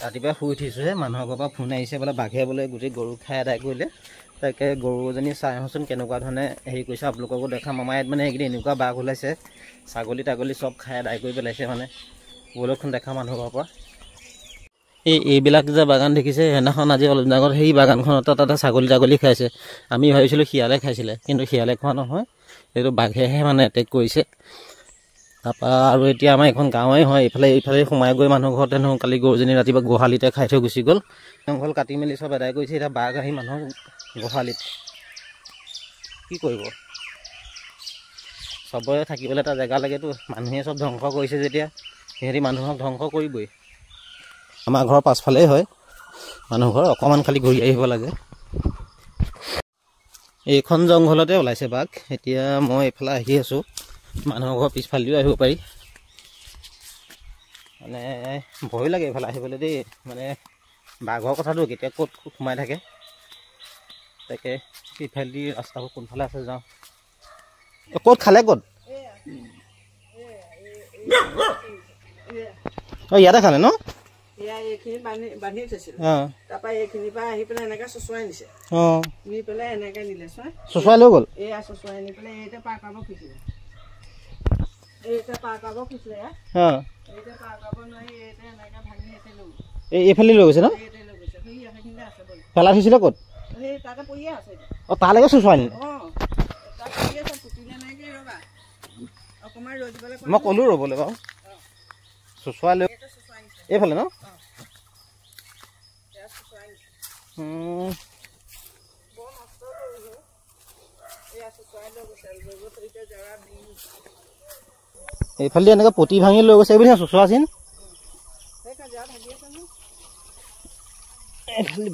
ৰাতিপুৱা শুই উঠিছোঁহে মানুহৰ ঘৰৰ পৰা ফোন আহিছে বোলে বাঘে বোলে গোটেই গৰু খাই আদায় কৰিলে। তাকে গৰুজনী চাই আহোঁচোন কেনেকুৱা ধৰণে হেৰি কৰিছে আপোনালোককো দেখাম। আমাৰ ইয়াত মানে এইকেইদিন এনেকুৱা বাঘ ওলাইছে, ছাগলী তাগলী চব খাই আদায় কৰি পেলাইছে মানে। বলকচোন দেখা মানুহৰ ঘৰৰ পৰা। এইবিলাক যে বাগান দেখিছে, সেইদিনাখন আজি অলপ দিন আগত সেই বাগানখনত তাতে ছাগলী তাগলী খাইছে। আমি ভাবিছিলোঁ শিয়ালে খাইছিলে, কিন্তু শিয়ালে খোৱা নহয়, এইটো বাঘেহে মানে এটেক কৰিছে। তাৰপৰা আৰু এতিয়া আমাৰ এখন গাঁৱেই হয়, এইফালে সোমাই গৈ মানুহ ঘৰত হেনো কালি গৰুজনী ৰাতিপুৱা গোহালিতে খাই থৈ গুচি গ'ল। জংঘল কাটি মেলি চব আদায় কৰিছে, এতিয়া বাঘ আহি মানুহৰ গোহালিত কি কৰিব। চবৰে থাকিবলৈ এটা জেগা লাগেতো, মানুহে চব ধ্বংস কৰিছে যেতিয়া সিহঁতি মানুহক ধ্বংস কৰিবই। আমাৰ ঘৰৰ পাছফালেই হয় মানুহ ঘৰ, অকণমান খালি ঘূৰি আহিব লাগে। এইখন জংঘলতে ওলাইছে বাঘ। এতিয়া মই এইফালে আহি আছোঁ, মানুহৰ ঘৰৰ পিছফালেদিও আহিব পাৰি। মানে ভয় লাগে এইফালে আহিবলৈ দেই, মানে বাঘৰ কথাটো কেতিয়া ক'ত সোমাই থাকে। তাকে পিছফালেদি ৰাস্তাবোৰ কোনফালে আছে যাওঁ। ক'ত খালে ক'ত? অঁ ইয়াতে খালে ন? এইখিনি বান্ধি থৈছিল, তাৰপৰা এইখিনিৰ পৰা আহি পেলাই এনেকে চুচুৱাই নিছে। নি পেলাই এনেকে নিলে, চুচুৱাই লৈ গ'ল। এয়া চুচুৱাই নি পেলাই এইতে পাৰ কৰাব খুজিলে, এইতে পাৰ কৰাব খুজিলে, এইতে পাৰ কৰাব নোৱাৰি, এইতে এনেকে ভাঙি এইতে লৈ গ'ল। এইফালে লৈ গৈছে ন? এইতে লৈ গৈছে, সেই সেইখিনিতে আছে বল। পেলাই থৈছিলে ক'ত? সেই তাতে পৰিয়ে আছে। অঁ তালৈকে চুচুৱাই নিলে? তাত পৰি আছে, পুতিলে নাই কি ৰ'বা অকণমান ৰৈ দিবলৈ। মই ক'লোঁ ৰ'বলৈ বাৰু, চুচুৱাই লৈ এইফালে ন? এইফালে এনেকৈ পতি ভাঙি লৈ গৈছে বুলি চুচুৱাচিন।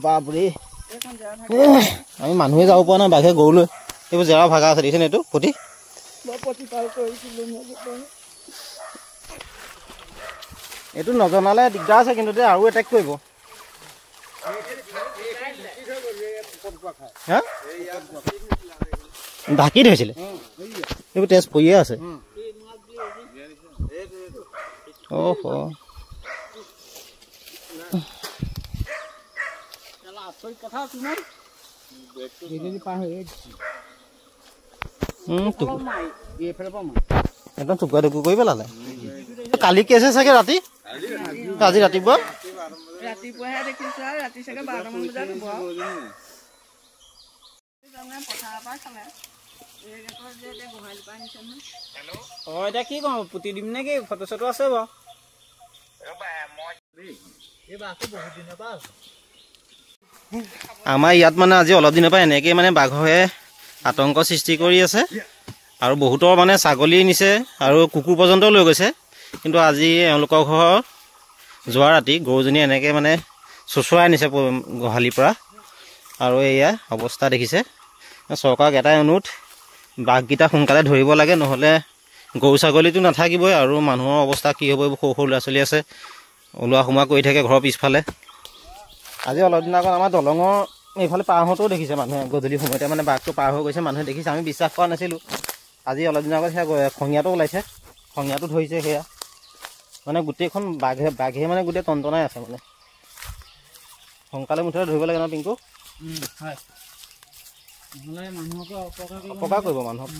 বাপৰে, আমি মানুহে যাব পৰা নাই, বাঘে গৰু লৈ এইবোৰ জেৰা ভাগা আছে দেখিছেনে? এইটো পতি এইটো নজনালে দিগদাৰ আছে, কিন্তু আৰু এটেক কৰিব। ঢাকি থৈছিলে, এইবোৰ তেজ পৰিয়ে আছে। একদম টুকুৰা টুকুৰ কৰি পেলালে। কালি কেছে চাগে ৰাতি, আজি ৰাতিপুৱা ৰাতিপুৱাহে দেখিছো আৰু ৰাতি চাগে 12মান বজাত হ'ব। পথাৰৰ পৰা খালে এতিয়া কি কওঁ, পুতি দিম নে কি? ফটো চটো আছে বাৰু। আমাৰ ইয়াত মানে আজি অলপ দিনৰ পৰা এনেকৈ মানে বাঘে আতংক সৃষ্টি কৰি আছে, আৰু বহুতৰ মানে ছাগলী নিছে আৰু কুকুৰ পৰ্যন্ত লৈ গৈছে। কিন্তু আজি এওঁলোকৰ ঘৰ যোৱা ৰাতি গৰুজনী এনেকৈ মানে চুচুৱাই নিছে গোহালিৰ পৰা, আৰু এয়া অৱস্থা দেখিছে। চৰকাৰক এটাই অনুৰোধ, বাঘকেইটা সোনকালে ধৰিব লাগে, নহ'লে গৰু ছাগলীটো নাথাকিবই আৰু মানুহৰ অৱস্থা কি হ'ব। এইবোৰ সৰু সৰু ল'ৰা ছোৱালী আছে, ওলোৱা সোমোৱা কৰি থাকে ঘৰৰ পিছফালে। আজি অলপ দিনৰ আগত আমাৰ দলঙৰ এইফালে পাৰ হওঁতেও দেখিছে মানুহে, গধূলি সময়তে মানে বাঘটো পাৰ হৈ গৈছে, মানুহে দেখিছে। আমি বিশ্বাস কৰা নাছিলোঁ। আজি অলপ দিনৰ আগত সেয়া খঙিয়াটো ওলাইছে, খঙিয়াটো ধৰিছে। সেয়া মানে গোটেইখন বাঘে মানে গোটেই টনটনাই আছে। মানে সোনকালে মুঠতে ধৰিব লাগে ন পিংকু? হয়, নহ'লে মানুহকে অপকাৰ কৰিব মানুহক।